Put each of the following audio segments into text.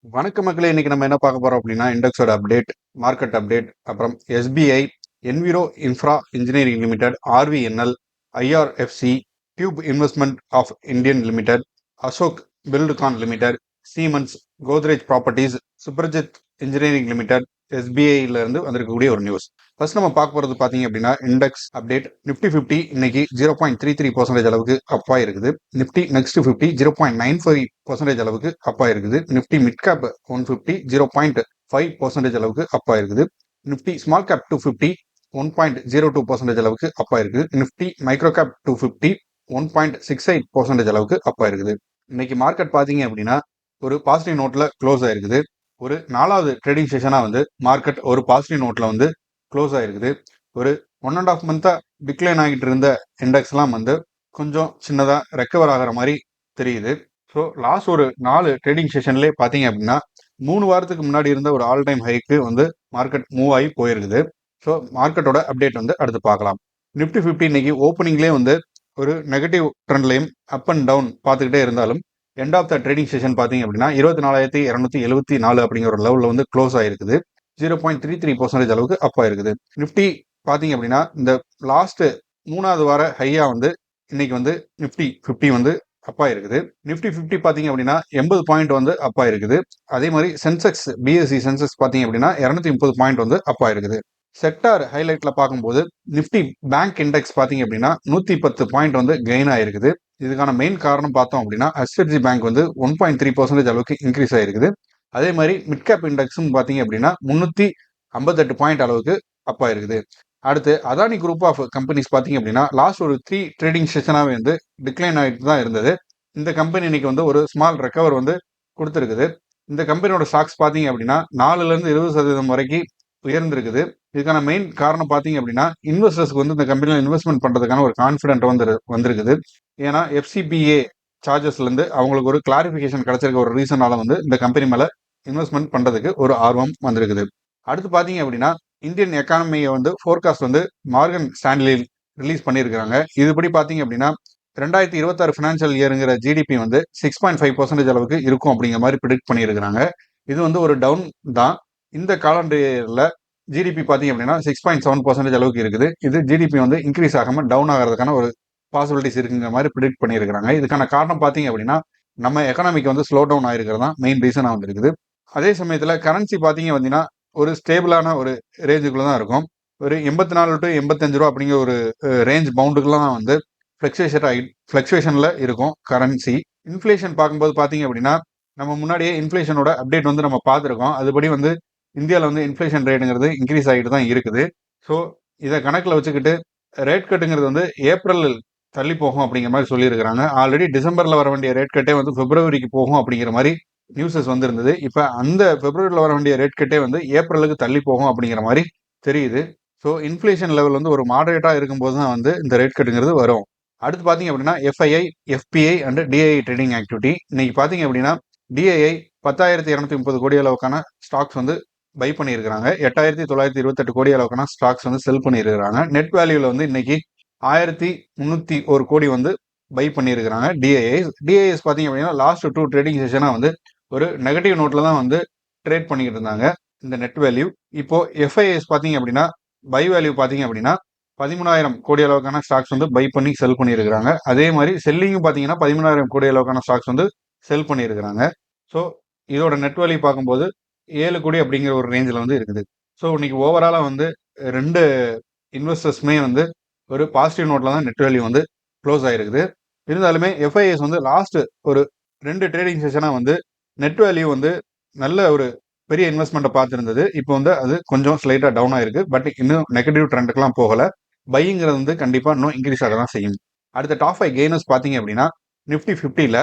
வணக்க மக்களே, இன்னைக்கு நம்ம என்ன பார்க்க போறோம் அப்படின்னா இண்டெக்ஸோட அப்டேட், மார்க்கெட் அப்டேட், அப்புறம் SBI, Enviro Infra engineering limited, RVNL, IRFC, Tube investment of Indian limited, Ashok Buildcon limited, Siemens, Godrej properties, Suprajit engineering limited, எஸ்பிஐல இருந்து வந்திருக்கக்கூடிய ஒரு நியூஸ். ஃபர்ஸ்ட் நம்ம பார்க்க போறது பாத்தீங்க அப்படின்னா இண்டெக்ஸ் அப்டேட். நிப்டி 50 இன்னைக்கு 0.33% அளவுக்கு அப்பா இருக்குது. நிப்டி நெக்ஸ்ட் 50 0.95% அளவுக்கு அப்பா இருக்குது. நிப்டி மிட் கேப் 150 0.5% அளவுக்கு அப்பா இருக்குது. நிப்டி ஸ்மால் கேப் 250 1.02% அளவுக்கு அப்பா இருக்குது. நிப்டி மைக்ரோ கேப் 250 1.68% அளவுக்கு அப்பா இருக்குது. இன்னைக்கு மார்க்கெட் பாத்தீங்க அப்படின்னா ஒரு பாசிட்டிவ் நோட்ல க்ளோஸ் ஆயிருக்குது. ஒரு 4வது ட்ரேடிங் செஷனா வந்து மார்க்கெட் ஒரு பாசிட்டிவ் நோட்ல வந்து க்ளோஸ் ஆயிருக்குது. ஒரு 1.5 மந்த்தா டிக்ளைன் ஆகிட்டு இருந்த இண்டெக்ஸ் எல்லாம் வந்து கொஞ்சம் சின்னதா ரெக்கவர் ஆகிற மாதிரி தெரியுது. ஸோ லாஸ்ட் ஒரு 4 ட்ரேடிங் செஷன்லேயே பார்த்தீங்க அப்படின்னா 3 வாரத்துக்கு முன்னாடி இருந்த ஒரு ஆல் டைம் ஹைக்கு வந்து மார்க்கெட் மூவ் ஆகி போயிருக்குது. ஸோ மார்க்கெட்டோட அப்டேட் வந்து அடுத்து பார்க்கலாம். நிப்டி 50 இன்னைக்கு ஓப்பனிங்லேயே வந்து ஒரு நெகட்டிவ் ட்ரெண்ட்லையும் அப் அண்ட் டவுன் பார்த்துக்கிட்டே இருந்தாலும் end of the trading session பார்த்தீங்க அப்படின்னா 24,274 அப்படிங்கிற ஒரு லெவலில் வந்து க்ளோஸ் ஆயிருக்குது. 0.33% அளவுக்கு அப் ஆயிருக்குது. நிப்டி பார்த்தீங்க அப்படின்னா இந்த லாஸ்ட் 3வது வார ஹையா வந்து இன்னைக்கு வந்து நிப்டி 50 வந்து அப்பா இருக்குது. நிப்டி 50 பாத்தீங்க அப்படின்னா 80 பாயிண்ட் வந்து அப்பா இருக்குது. அதே மாதிரி சென்செக்ஸ் பிஎஸ்சி சென்செக்ஸ் பாத்தீங்க அப்படின்னா 230 பாயிண்ட் வந்து அப்பா இருக்குது. செக்டார் ஹைலைட்ல பார்க்கும்போது நிப்டி பேங்க் இண்டெக்ஸ் பாத்தீங்க அப்படின்னா 110 பாயிண்ட் வந்து கெயின் ஆயிருக்குது. இதுக்கான மெயின் காரணம் பார்த்தோம் அப்படின்னா HDFC பேங்க் வந்து 1.3% அளவுக்கு இன்க்ரீஸ் ஆயிருக்குது. அதே மாதிரி மிட் கேப் இண்டெக்ஸும் பாத்தீங்க அப்படின்னா 358 பாயிண்ட் அளவுக்கு அப்பா இருக்குது. அடுத்து அதானி குரூப் ஆஃப் கம்பெனிஸ் பாத்தீங்க அப்படின்னா லாஸ்ட் ஒரு 3 ட்ரேடிங் செஷனாவே வந்து டிக்ளைன் ஆகிட்டு தான் இருந்தது. இந்த கம்பெனி இன்னைக்கு வந்து ஒரு ஸ்மால் ரெக்கவர் வந்து கொடுத்துருக்குது. இந்த கம்பெனியோட ஸ்டாக்ஸ் பாத்தீங்க அப்படின்னா 4லேருந்து 20% வரைக்கும் உயர்ந்திருக்குது. இதுக்கான மெயின் காரணம் பாத்தீங்க அப்படின்னா இன்வெஸ்டர்ஸ்க்கு வந்து இந்த கம்பெனியில் இன்வெஸ்ட்மெண்ட் பண்றதுக்கான ஒரு கான்ஃபிடென்ட் வந்திருக்குது. ஏன்னா எஃப்சிபிஏ சார்ஜஸ்ல இருந்து அவங்களுக்கு ஒரு கிளாரிபிகேஷன் கிடைச்சிருக்க ஒரு ரீசனால வந்து இந்த கம்பெனி மேல இன்வெஸ்ட்மெண்ட் பண்றதுக்கு ஒரு ஆர்வம் வந்திருக்குது. அடுத்து பாத்தீங்க அப்படின்னா இந்தியன் எக்கானமியை வந்து ஃபோர்காஸ்ட் வந்து மார்கன் ஸ்டான்லி ரிலீஸ் பண்ணியிருக்காங்க. இதுபடி பாத்தீங்க அப்படின்னா 2026 ஃபினான்ஷியல் இயருங்கிற ஜிடிபி வந்து 6.5% அளவுக்கு இருக்கும் அப்படிங்கிற மாதிரி ப்ரிடிக்ட் பண்ணியிருக்கிறாங்க. இது வந்து ஒரு டவுன் தான். இந்த காலண்டர்ல ஜிடிபி பாத்தீங்க அப்படின்னா 6.7% அளவுக்கு இருக்குது. இது ஜிடிபி வந்து இன்க்ரீஸ் ஆகாம டவுன் ஆகிறதுக்கான ஒரு பாசிபிலிட்டிஸ் இருக்குங்கிற மாதிரி ப்ரிடிக்ட் பண்ணியிருக்கிறாங்க. இதுக்கான காரணம் பாத்தீங்க அப்படின்னா நம்ம எக்கனாமிக்கு வந்து ஸ்லோ டவுன் ஆயிருக்கிறது தான் மெயின் ரீசனா வந்துருக்குது. அதே சமயத்துல கரன்சி பாத்தீங்க அப்படின்னா ஒரு ஸ்டேபிளான ஒரு ரேஞ்சுக்குள்ள தான் இருக்கும். ஒரு 84 டு 85 ரூபா அப்படிங்கிற ஒரு ரேஞ்ச் பவுண்டுக்குலாம் வந்து ஃபிளக்சுவேஷன்ல இருக்கும் கரன்சி. இன்ஃபிளேஷன் பார்க்கும்போது பாத்தீங்க அப்படின்னா நம்ம முன்னாடியே இன்ஃபிளேஷனோட அப்டேட் வந்து நம்ம பார்த்துருக்கோம். அதுபடி வந்து இந்தியாவில் வந்து இன்ஃபிளேஷன் ரேட்டுங்கிறது இன்க்ரீஸ் ஆகிட்டு தான் இருக்குது. ஸோ இதை கணக்கில் வச்சுக்கிட்டு ரேட் கட்டுங்கிறது வந்து ஏப்ரல் தள்ளி போகும் அப்படிங்கிற மாதிரி சொல்லியிருக்கிறாங்க. ஆல்ரெடி டிசம்பர்ல வர வேண்டிய ரேட் கட்டே வந்து பிப்ரவரிக்கு போகும் அப்படிங்கிற மாதிரி நியூஸஸ் வந்திருந்தது. இப்போ அந்த பிப்ரவரியில் வர வேண்டிய ரேட் கட்டே வந்து ஏப்ரலுக்கு தள்ளி போகும் அப்படிங்கிற மாதிரி தெரியுது. ஸோ இன்ஃபிளேஷன் லெவல் வந்து ஒரு மாடரேட்டாக இருக்கும்போது தான் வந்து இந்த ரேட் கட்டுங்கிறது வரும். அடுத்து பார்த்தீங்க அப்படின்னா FII, FBI and DII trading activity. இன்னைக்கு பார்த்தீங்க அப்படின்னா டிஐஐ 10,230 கோடி அளவுக்கான ஸ்டாக்ஸ் வந்து பை பண்ணியிருக்கிறாங்க. 8,928 கோடி அளவுக்கான ஸ்டாக்ஸ் வந்து செல் பண்ணியிருக்கிறாங்க. நெட் வேல்யூல வந்து இன்னைக்கு 1,301 கோடி வந்து பை பண்ணியிருக்கிறாங்க டிஐஎஸ் பார்த்தீங்க அப்படின்னா லாஸ்ட் 2 ட்ரேடிங் செஷனா வந்து ஒரு நெகட்டிவ் நோட்ல தான் வந்து ட்ரேட் பண்ணிக்கிட்டு இருந்தாங்க இந்த நெட் வேல்யூ. இப்போ எஃப்ஐஎஸ் பார்த்தீங்க அப்படின்னா பை வேல்யூ பார்த்தீங்க அப்படின்னா 13,000 கோடி அளவுக்கான ஸ்டாக்ஸ் வந்து பை பண்ணி செல் பண்ணியிருக்கிறாங்க. அதே மாதிரி செல்லிங்கும் பார்த்தீங்கன்னா 13,000 கோடி அளவுக்கான ஸ்டாக்ஸ் வந்து செல் பண்ணியிருக்கிறாங்க. ஸோ இதோட நெட் வேல்யூ பார்க்கும்போது 7 கோடி அப்படிங்கிற ஒரு ரேஞ்சில் வந்து இருக்குது. ஸோ இன்னைக்கு ஓவராலாக வந்து 2 இன்வெஸ்டர்ஸுமே வந்து ஒரு பாசிட்டிவ் நோட்ல தான் நெட் வேல்யூ வந்து க்ளோஸ் ஆயிருக்குது. இருந்தாலுமே எஃப்ஐஎஸ் வந்து லாஸ்ட் ஒரு 2 ட்ரேடிங் செஷனாக வந்து நெட் வேல்யூ வந்து நல்ல ஒரு பெரிய இன்வெஸ்ட்மெண்ட்டை பார்த்துருந்தது. இப்போ வந்து அது கொஞ்சம் ஸ்லைட்டாக டவுன் ஆயிருக்கு. பட் இன்னும் நெகட்டிவ் ட்ரெண்டுக்குலாம் போகலை. பைங்கிறது வந்து கண்டிப்பாக இன்னும் இன்க்ரீஸ் ஆக தான் செய்யும். அடுத்த டாப் 5 கெய்னர்ஸ் பார்த்தீங்க அப்படின்னா நிஃப்டி 50ல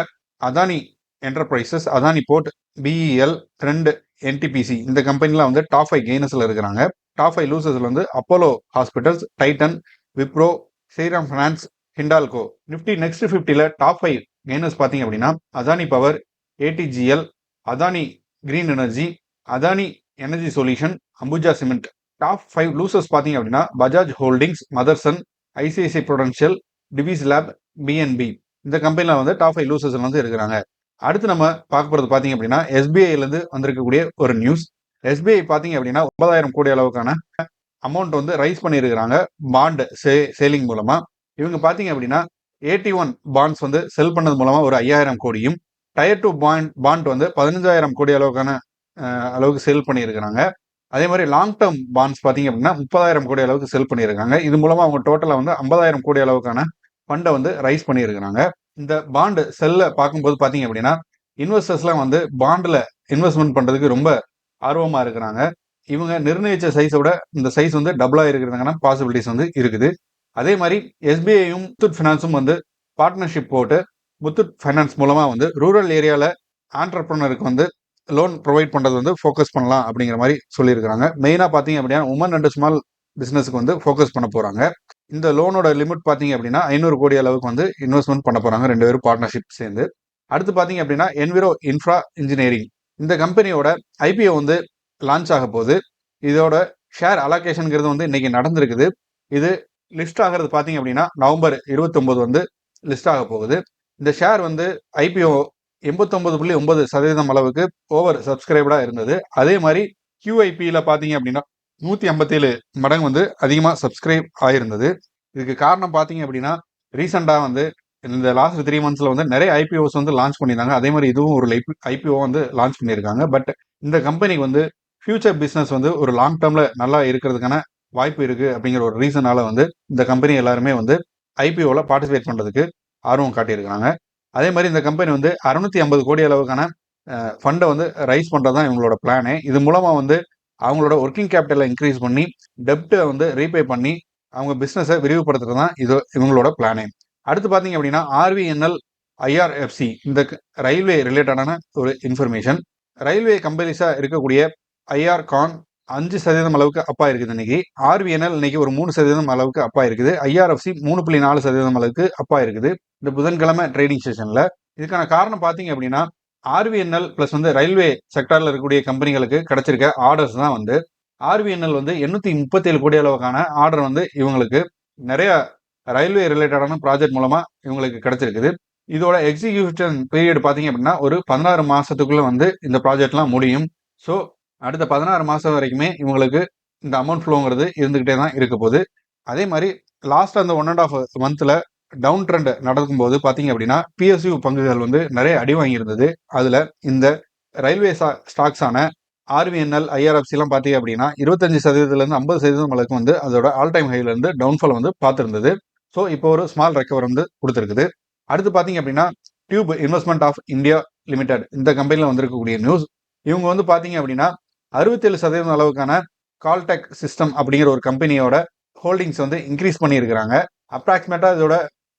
Adani enterprises, Adani port, BEL, Trent, NTPC இந்த கம்பெனிலாம் வந்து டாப் 5 கெய்னர்ஸ்ல இருக்கிறாங்க. டாப் 5 லூசர்ஸ்ல வந்து Apollo hospitals, Titan, Wipro, Shriram finance, Hindalco. Nifty next 50ல டாப் 5 கெய்னர்ஸ் பார்த்தீங்க அப்படின்னா Adani power, ATGL, Adani green energy, Adani energy solution, Ambuja cement. Top 5 losers பார்த்தீங்க அப்படின்னா Bajaj holdings, Motherson, ICICI Prudential, Divi's lab, PNB இந்த கம்பெனில வந்து டாப் 5 லூசர்ஸ் வந்து இருக்கிறாங்க. அடுத்து நம்ம பார்க்க போறது பாத்தீங்க அப்படின்னா எஸ்பிஐல இருந்து வந்திருக்கக்கூடிய ஒரு நியூஸ். எஸ்பிஐ பாத்தீங்க அப்படின்னா 9,000 கோடி அளவுக்கான அமௌண்ட் வந்து ரைஸ் பண்ணியிருக்கிறாங்க பாண்ட் சேலிங் மூலமா. இவங்க பாத்தீங்க அப்படின்னா 81 பாண்ட்ஸ் வந்து செல் பண்ணது மூலமா ஒரு 5,000 கோடியும், டயர் 2 பாண்ட் வந்து 15,000 கோடி அளவுக்கான அளவுக்கு செல் பண்ணியிருக்கிறாங்க. அதே மாதிரி லாங் டேர்ம் பாண்ட்ஸ் பாத்தீங்க அப்படின்னா 30,000 கோடி அளவுக்கு செல் பண்ணியிருக்காங்க. இது மூலமா அவங்க டோட்டலா வந்து 50,000 கோடி அளவுக்கான ஃபண்டை வந்து ரைஸ் பண்ணியிருக்கிறாங்க. இந்த பாண்டு செல்ல பார்க்கும்போது பாத்தீங்க அப்படின்னா இன்வெஸ்டர்ஸ்லாம் வந்து பாண்ட்ல இன்வெஸ்ட்மெண்ட் பண்றதுக்கு ரொம்ப ஆர்வமா இருக்கிறாங்க. இவங்க நிர்ணயிச்ச சைஸோட இந்த சைஸ் வந்து டபுளா இருக்கிறதுக்கான பாசிபிலிட்டிஸ் வந்து இருக்குது. அதே மாதிரி எஸ்பிஐயும் முத்தூட் ஃபினான்ஸும் வந்து பார்ட்னர்ஷிப் போட்டு முத்தூட் ஃபைனான்ஸ் மூலமா வந்து ரூரல் ஏரியால ஆண்டர்பிரனருக்கு வந்து லோன் ப்ரொவைட் பண்றது வந்து ஃபோக்கஸ் பண்ணலாம் அப்படிங்கிற மாதிரி சொல்லியிருக்காங்க. மெயினா பாத்தீங்க அப்படின்னா உமன் அண்ட் ஸ்மால் பிசினஸ்க்கு வந்து ஃபோக்கஸ் பண்ண போறாங்க. இந்த லோனோட லிமிட் பாத்தீங்க அப்படின்னா 500 கோடி அளவுக்கு வந்து இன்வெஸ்ட்மெண்ட் பண்ண போறாங்க 2 பேரும் பார்ட்னர்ஷிப் சேர்ந்து. அடுத்து பாத்தீங்க அப்படின்னா என்விரோ இன்ஃப்ரா இன்ஜினியரிங் இந்த கம்பெனியோட ஐபிஓ வந்து லான்ச் ஆக போகுது. இதோட ஷேர் அலோகேஷன்ங்கிறது வந்து இன்னைக்கு நடந்திருக்குது. இது லிஸ்ட் ஆகிறது பாத்தீங்க அப்படின்னா நவம்பர் 29 வந்து லிஸ்ட் ஆக போகுது. இந்த ஷேர் வந்து ஐபிஓ 89.9% அளவுக்கு ஓவர் சப்ஸ்கிரைப்டா இருந்தது. அதே மாதிரி QIPல பாத்தீங்க அப்படின்னா 157 மடங்கு வந்து அதிகமா சப்ஸ்கிரைப் ஆயிருந்தது. இதுக்கு காரணம் பாத்தீங்க அப்படின்னா ரீசெண்டா வந்து இந்த லாஸ்ட் 3 மந்த்ஸ்ல வந்து நிறைய ஐபிஓஸ் வந்து லான்ச் பண்ணியிருந்தாங்க. அதே மாதிரி இதுவும் ஒரு ஐபிஓ வந்து லான்ச் பண்ணியிருக்காங்க. பட் இந்த கம்பெனிக்கு வந்து ஃபியூச்சர் பிசினஸ் வந்து ஒரு லாங் டேர்ம்ல நல்லா இருக்கிறதுக்கான வாய்ப்பு இருக்கு அப்படிங்கிற ஒரு ரீசனால வந்து இந்த கம்பெனி எல்லாருமே வந்து ஐபிஓல பார்ட்டிசிபேட் பண்றதுக்கு ஆர்வம் காட்டியிருக்காங்க. அதே மாதிரி இந்த கம்பெனி வந்து 650 கோடி அளவுக்கான ஃபண்டை வந்து ரைஸ் பண்றதுதான் இவங்களோட பிளானே. இது மூலமா வந்து அவங்களோட ஒர்க்கிங் கேபிட்டலை இன்க்ரீஸ் பண்ணி டெப்டை வந்து ரீபே பண்ணி அவங்க பிசினஸை விரிவுபடுத்துறது தான் இது இவங்களோட பிளானே. அடுத்து பாத்தீங்க அப்படின்னா RVNL IRFC இந்த ரயில்வே ரிலேட்டடான ஒரு இன்ஃபர்மேஷன். ரயில்வே கம்பெனிஸா இருக்கக்கூடிய ஐஆர்கான் 5% அளவுக்கு அப்பா இருக்குது இன்னைக்கு. RVNL இன்னைக்கு ஒரு 3% அளவுக்கு அப்பா இருக்குது. IRFC 3.4% அளவுக்கு அப்பா இருக்குது இந்த புதன்கிழமை ட்ரேடிங் செஷன்ல. இதுக்கான காரணம் பாத்தீங்க அப்படின்னா RVNL பிளஸ் வந்து ரயில்வே செக்டார்ல இருக்கக்கூடிய கம்பெனிகளுக்கு கிடைச்சிருக்க ஆர்டர்ஸ் தான் வந்து RVNL வந்து 837 கோடி அளவுக்கான ஆர்டர் வந்து இவங்களுக்கு நிறைய ரயில்வே ரிலேட்டடான ப்ராஜெக்ட் மூலமா இவங்களுக்கு கிடைச்சிருக்குது. இதோட எக்ஸிகியூஷன் பீரியட் பாத்தீங்க அப்படின்னா ஒரு 16 மாசத்துக்குள்ள வந்து இந்த ப்ராஜெக்ட்லாம் முடியும். ஸோ அடுத்த 16 மாசம் வரைக்குமே இவங்களுக்கு இந்த அமௌண்ட் ஃப்ளோங்கிறது இருந்துகிட்டே தான் இருக்க போகுது. அதே மாதிரி லாஸ்ட் அந்த 1.5 மந்த்ல டவுன் ட்ரெண்ட் நடக்கும்போது பாத்தீங்க அப்படின்னா PSU பங்குகள் வந்து நிறைய அடி வாங்கியிருந்தது. அதுல இந்த ரயில்வே ஸ்டாக்ஸான RVNL IRFC எல்லாம் பாத்தீங்க அப்படின்னா 25%ல இருந்து 50% அளவுக்கு வந்து அதோட ஆல் டைம் ஹைல இருந்து டவுன்ஃபால் வந்து பார்த்திருந்தது. ஸோ இப்போ ஒரு ஸ்மால் ரெக்கவர் வந்து கொடுத்துருக்குது. அடுத்து பாத்தீங்க அப்படின்னா tube investment of India limited இந்த கம்பெனில வந்திருக்கக்கூடிய நியூஸ். இவங்க வந்து பாத்தீங்க அப்படின்னா 67% அளவுக்கான கால்டெக் சிஸ்டம் அப்படிங்கிற ஒரு கம்பெனியோட ஹோல்டிங்ஸ் வந்து இன்க்ரீஸ் பண்ணியிருக்கிறாங்க. அப்ராக்சிமேட்டா இதோட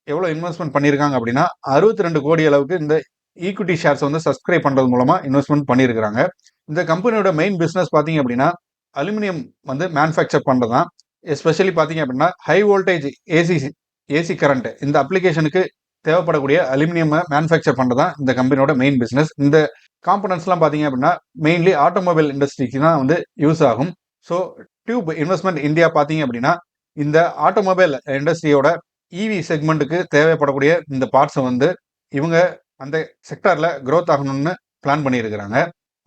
எவ்வளவு இன்வெஸ்ட்மெண்ட் பண்ணியிருக்காங்க அப்படின்னா 62 கோடி அளவுக்கு இந்த ஈக்விட்டி ஷேர்ஸ் வந்து சப்ஸ்கிரைப் பண்றது மூலமா இன்வெஸ்ட்மெண்ட் பண்ணியிருக்கிறாங்க. இந்த கம்பெனியோட மெயின் பிசினஸ் பாத்தீங்க அப்படின்னா அலுமினியம் வந்து மேனுஃபேக்சர் பண்றதுதான். எஸ்பெஷலி பாத்தீங்க அப்படின்னா ஹை வோல்டேஜ் ஏசி கரண்ட் இந்த அப்ளிகேஷனுக்கு தேவைப்படக்கூடிய அலுமினியம் மேனுஃபேக்சர் பண்றதுதான் இந்த கம்பெனியோட மெயின் பிசினஸ். இந்த காம்பனன்ட்ஸ் எல்லாம் பாத்தீங்க அப்படின்னா மெயின்லி ஆட்டோமொபைல் இண்டஸ்ட்ரிக்கு தான் வந்து யூஸ் ஆகும். ஸோ டியூப் இன்வெஸ்ட்மெண்ட் இந்தியா பாத்தீங்க அப்படின்னா இந்த ஆட்டோமொபைல் இண்டஸ்ட்ரியோட இவி செக்மெண்ட்டுக்கு தேவைப்படக்கூடிய இந்த பார்ட்ஸை வந்து இவங்க அந்த செக்டார்ல க்ரோத் ஆகணும்னு பிளான் பண்ணியிருக்கிறாங்க.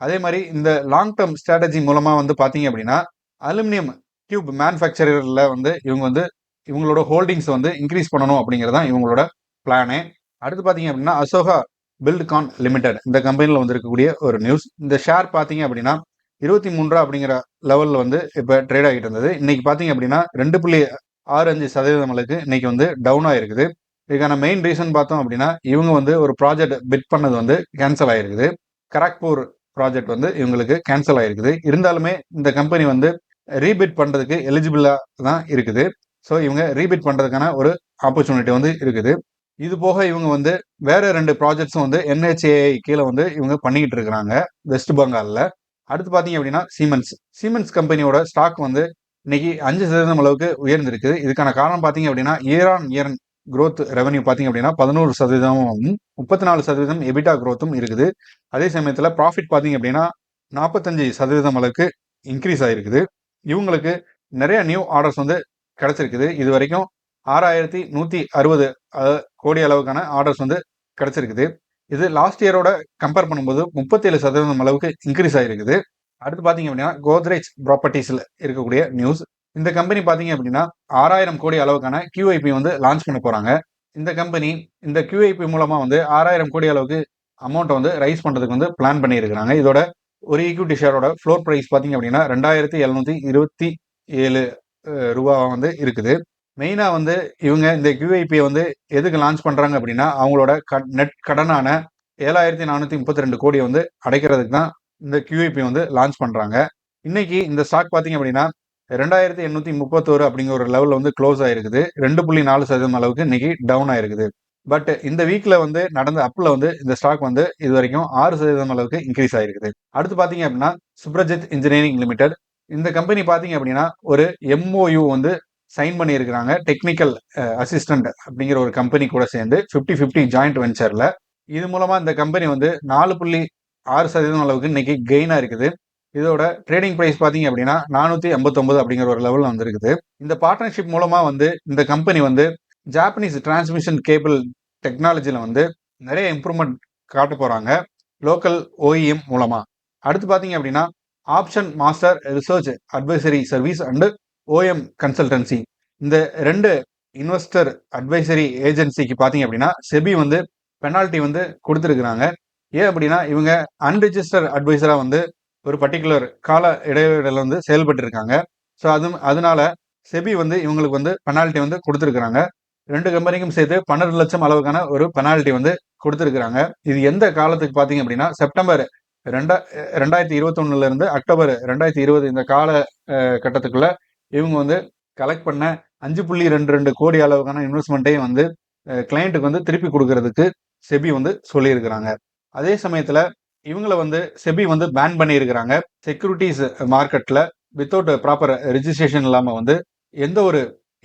அதே மாதிரி இந்த லாங் டேர்ம் ஸ்ட்ராட்டஜி மூலமா வந்து பாத்தீங்க அப்படின்னா அலுமினியம் டியூப் மேனுஃபேக்சரர்ல வந்து இவங்க வந்து இவங்களோட ஹோல்டிங்ஸ் வந்து இன்க்ரீஸ் பண்ணணும் அப்படிங்கிறது தான் இவங்களோட பிளானே. அடுத்து பாத்தீங்க அப்படின்னா அசோகா பில்ட்கான் லிமிடெட் இந்த கம்பெனில வந்திருக்கக்கூடிய ஒரு நியூஸ். இந்த ஷேர் பாத்தீங்க அப்படின்னா 23 அப்படிங்கிற லெவல்ல வந்து இப்ப ட்ரேட் ஆகிட்டு இருந்தது. இன்னைக்கு பாத்தீங்க அப்படின்னா 2.65% அளவுக்கு இன்னைக்கு வந்து டவுன் ஆயிருக்குது. இதுக்கான மெயின் ரீசன் பார்த்தோம் அப்படின்னா இவங்க வந்து ஒரு ப்ராஜெக்ட் பிட் பண்ணது வந்து கேன்சல் ஆயிருக்குது. கராக்பூர் ப்ராஜெக்ட் வந்து இவங்களுக்கு கேன்சல் ஆயிருக்குது. இருந்தாலுமே இந்த கம்பெனி வந்து ரீபிட் பண்றதுக்கு எலிஜிபிளா தான் இருக்குது. ஸோ இவங்க ரீபிட் பண்றதுக்கான ஒரு ஆப்பர்ச்சுனிட்டி வந்து இருக்குது. இது போக இவங்க வந்து வேற 2 ப்ராஜெக்ட்ஸும் வந்து NHAI கீழே வந்து இவங்க பண்ணிக்கிட்டு இருக்கிறாங்க வெஸ்ட் பெங்கால்ல. அடுத்து பாத்தீங்க அப்படின்னா சீமென்ஸ் கம்பெனியோட ஸ்டாக் வந்து இன்னைக்கு 5% அளவுக்கு உயர்ந்திருக்கு. இதுக்கான காரணம் பாத்தீங்க அப்படின்னா இயர் growth ரெவன்யூ பாத்தீங்க அப்படின்னா 11%, 34% எபிட்டா growthம் இருக்குது. அதே சமயத்துல ப்ராஃபிட் பாத்தீங்க அப்படின்னா 45% அளவுக்கு இன்க்ரீஸ் ஆயிருக்குது. இவங்களுக்கு நிறைய நியூ ஆர்டர்ஸ் வந்து கிடைச்சிருக்குது. இது வரைக்கும் 6,160 கோடி அளவுக்கான ஆர்டர்ஸ் வந்து கிடைச்சிருக்குது. இது லாஸ்ட் இயரோட கம்பேர் பண்ணும்போது 37% அளவுக்கு இன்க்ரீஸ் ஆயிருக்குது. அடுத்து பார்த்தீங்க அப்படின்னா கோத்ரேஜ் ப்ராப்பர்ட்டிஸில் இருக்கக்கூடிய நியூஸ். இந்த கம்பெனி பார்த்தீங்க அப்படின்னா 6000 கோடி அளவுக்கான QIP வந்து லான்ச் பண்ண போகிறாங்க. இந்த கம்பெனி இந்த QIP மூலமாக வந்து 6000 கோடி அளவுக்கு அமௌண்ட்டை வந்து ரைஸ் பண்ணுறதுக்கு வந்து பிளான் பண்ணியிருக்கிறாங்க. இதோட ஒரு ஈக்விட்டி ஷேரோட ஃப்ளோர் ப்ரைஸ் பார்த்தீங்க அப்படின்னா 2727 ரூபா வந்து இருக்குது. மெயினாக வந்து இவங்க இந்த QIP வந்து எதுக்கு லான்ச் பண்ணுறாங்க அப்படின்னா அவங்களோட நெட் கடனான 7432 கோடி வந்து அடைக்கிறதுக்கு தான் இந்த QIP வந்து லான்ச் பண்ணுறாங்க. இன்னைக்கு இந்த ஸ்டாக் பார்த்தீங்க அப்படின்னா 2831 அப்படிங்கிற ஒரு லெவலில் வந்து க்ளோஸ் ஆயிருக்குது. 2.4% அளவுக்கு இன்னைக்கு டவுன் ஆயிருக்குது. பட் இந்த வீக்ல வந்து நடந்த அப்பில் வந்து இந்த ஸ்டாக் வந்து இது வரைக்கும் 6% அளவுக்கு இன்க்ரீஸ் ஆயிருக்குது. அடுத்து பார்த்தீங்க அப்படின்னா சுப்ரஜித் இன்ஜினியரிங் லிமிடெட். இந்த கம்பெனி பார்த்தீங்க அப்படின்னா ஒரு MOU வந்து சைன் பண்ணியிருக்கிறாங்க. டெக்னிக்கல் அசிஸ்டன்ட் அப்படிங்கிற ஒரு கம்பெனி கூட சேர்ந்து 50-50 ஜாயிண்ட் வெஞ்சரில். இது மூலமாக இந்த கம்பெனி வந்து 4.6% அளவுக்கு இன்னைக்கு கெயினாக இருக்குது. இதோட ட்ரேடிங் ப்ரைஸ் பார்த்தீங்க அப்படின்னா 489 அப்படிங்கிற ஒரு லெவலில் வந்துருக்குது. இந்த பார்ட்னர்ஷிப் மூலமாக வந்து இந்த கம்பெனி வந்து ஜாப்பனீஸ் டிரான்ஸ்மிஷன் கேபிள் டெக்னாலஜியில் வந்து நிறைய இம்ப்ரூவ்மெண்ட் காட்ட போகிறாங்க லோக்கல் OEM மூலமாக. அடுத்து பார்த்தீங்க அப்படின்னா option master research advisory service and OM consultancy. இந்த 2 இன்வெஸ்டர் அட்வைசரி ஏஜென்சிக்கு பார்த்தீங்க அப்படின்னா செபி வந்து பெனால்ட்டி வந்து கொடுத்துருக்குறாங்க. ஏன் அப்படின்னா இவங்க அன்ரிஜிஸ்டர் அட்வைசராக வந்து ஒரு பர்டிகுலர் கால இடைவெளியில் வந்து செயல்பட்டு இருக்காங்க. ஸோ அதனால செபி வந்து இவங்களுக்கு வந்து பெனால்ட்டி வந்து கொடுத்துருக்குறாங்க. 2 கம்பெனிக்கும் சேர்த்து 12 லட்சம் அளவுக்கான ஒரு பெனால்ட்டி வந்து கொடுத்துருக்குறாங்க. இது எந்த காலத்துக்கு பார்த்தீங்க அப்படின்னா செப்டம்பர் 2021 இருந்து அக்டோபர் 2020 இந்த கால கட்டத்துக்குள்ள இவங்க வந்து கலெக்ட் பண்ண 5.22 கோடி அளவுக்கான இன்வெஸ்ட்மெண்ட்டையும் வந்து கிளையண்ட்டுக்கு வந்து திருப்பி கொடுக்கறதுக்கு செபி வந்து சொல்லியிருக்கிறாங்க. அதே சமயத்தில் இவங்களை வந்து செபி வந்து பேன் பண்ணியிருக்கிறாங்க. செக்யூரிட்டிஸ் மார்க்கெட்டில் வித்தவுட் ப்ராப்பர் ரெஜிஸ்ட்ரேஷன் இல்லாமல் வந்து எந்த ஒரு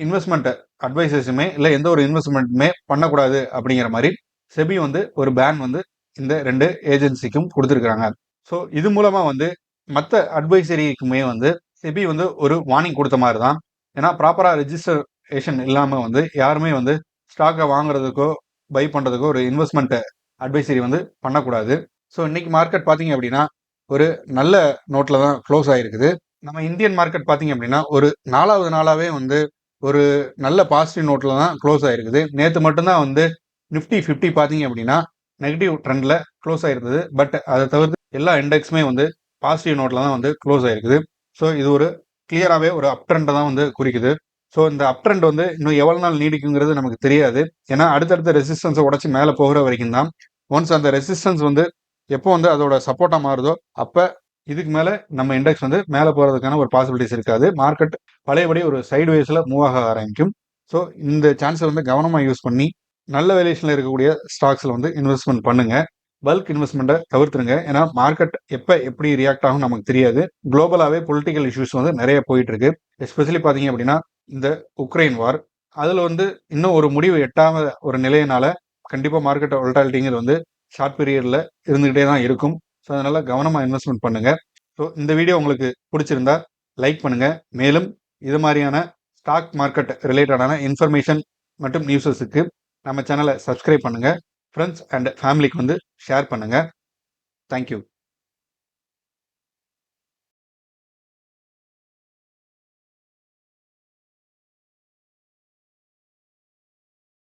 இன்வெஸ்ட்மெண்ட் அட்வைசஸுமே இல்லை எந்த ஒரு இன்வெஸ்ட்மெண்ட்டுமே பண்ணக்கூடாது அப்படிங்கிற மாதிரி செபி வந்து ஒரு பேன் வந்து இந்த 2 ஏஜென்சிக்கும் கொடுத்துருக்குறாங்க. ஸோ இது மூலமாக வந்து மற்ற அட்வைசரிக்குமே வந்து செபி வந்து ஒரு வார்னிங் கொடுத்த மாதிரி தான். ஏன்னா ப்ராப்பராக ரெஜிஸ்ட்ரேஷன் இல்லாமல் வந்து யாருமே வந்து ஸ்டாக்கை வாங்குறதுக்கோ பை பண்ணுறதுக்கோ ஒரு இன்வெஸ்ட்மெண்ட் அட்வைசரி வந்து பண்ணக்கூடாது. ஸோ இன்னைக்கு மார்க்கெட் பார்த்தீங்க அப்படின்னா ஒரு நல்ல நோட்டில் தான் க்ளோஸ் ஆகிருக்குது. நம்ம இந்தியன் மார்க்கெட் பார்த்தீங்க அப்படின்னா ஒரு 4வது நாளாகவே வந்து ஒரு நல்ல பாசிட்டிவ் நோட்டில் தான் க்ளோஸ் ஆகிருக்குது. நேற்று மட்டும்தான் வந்து நிஃப்டி 50 பார்த்தீங்க அப்படின்னா நெகட்டிவ் ட்ரெண்டில் க்ளோஸ் ஆகிருந்தது. பட் அதை தவிர்த்து எல்லா இண்டெக்ஸுமே வந்து பாசிட்டிவ் நோட்டில் தான் வந்து க்ளோஸ் ஆகிருக்குது. ஸோ இது ஒரு கிளியராகவே ஒரு அப் ட்ரெண்டை தான் வந்து குறிக்குது. ஸோ இந்த அப் ட்ரெண்ட் வந்து இன்னும் எவ்வளோ நாள் நீடிக்குங்கிறது நமக்கு தெரியாது. ஏன்னா அடுத்தடுத்த ரெசிஸ்டன்ஸை உடச்சி மேலே போகிற வரைக்கும் தான். ஒன்ஸ் அந்த ரெசிஸ்டன்ஸ் வந்து எப்போ வந்து அதோட சப்போர்ட்டாக மாறுதோ அப்போ இதுக்கு மேலே நம்ம இண்டெக்ஸ் வந்து மேலே போகிறதுக்கான ஒரு பாசிபிலிட்டிஸ் இருக்காது. மார்க்கெட் பழையபடி ஒரு சைட்வேஸில் மூவ் ஆக ஆரம்பிக்கும். ஸோ இந்த சான்ஸை வந்து கவனமாக யூஸ் பண்ணி நல்ல வேல்யூஷனில் இருக்கக்கூடிய ஸ்டாக்ஸில் வந்து இன்வெஸ்ட்மெண்ட் பண்ணுங்கள். பல்க் இன்வெஸ்ட்மெண்ட்டை தவிர்த்துருங்க. ஏன்னா மார்க்கெட் எப்போ எப்படி ரியாக்ட் ஆகும் நமக்கு தெரியாது. குளோபலாகவே பொலிட்டிக்கல் இஷ்யூஸ் வந்து நிறைய போயிட்டு இருக்கு. எஸ்பெஷலி பார்த்தீங்க அப்படின்னா இந்த உக்ரைன் வார் அதில் வந்து இன்னும் ஒரு முடிவு எட்டாத ஒரு நிலையினால கண்டிப்பாக மார்க்கெட் வொலட்டாலிட்டிங்கிறது வந்து ஷார்ட் பீரியடில் இருந்துகிட்டே தான் இருக்கும். ஸோ அதனால் கவனமாக இன்வெஸ்ட்மெண்ட் பண்ணுங்கள். ஸோ இந்த வீடியோ உங்களுக்கு பிடிச்சிருந்தா லைக் பண்ணுங்கள். மேலும் இது மாதிரியான ஸ்டாக் மார்க்கெட் ரிலேட்டடான இன்ஃபர்மேஷன் மற்றும் நியூஸஸுக்கு நம்ம சேனலை சப்ஸ்கிரைப் பண்ணுங்கள். ஃப்ரெண்ட்ஸ் அண்ட் ஃபேமிலிக்கு வந்து ஷேர் பண்ணுங்கள். தேங்க்யூ.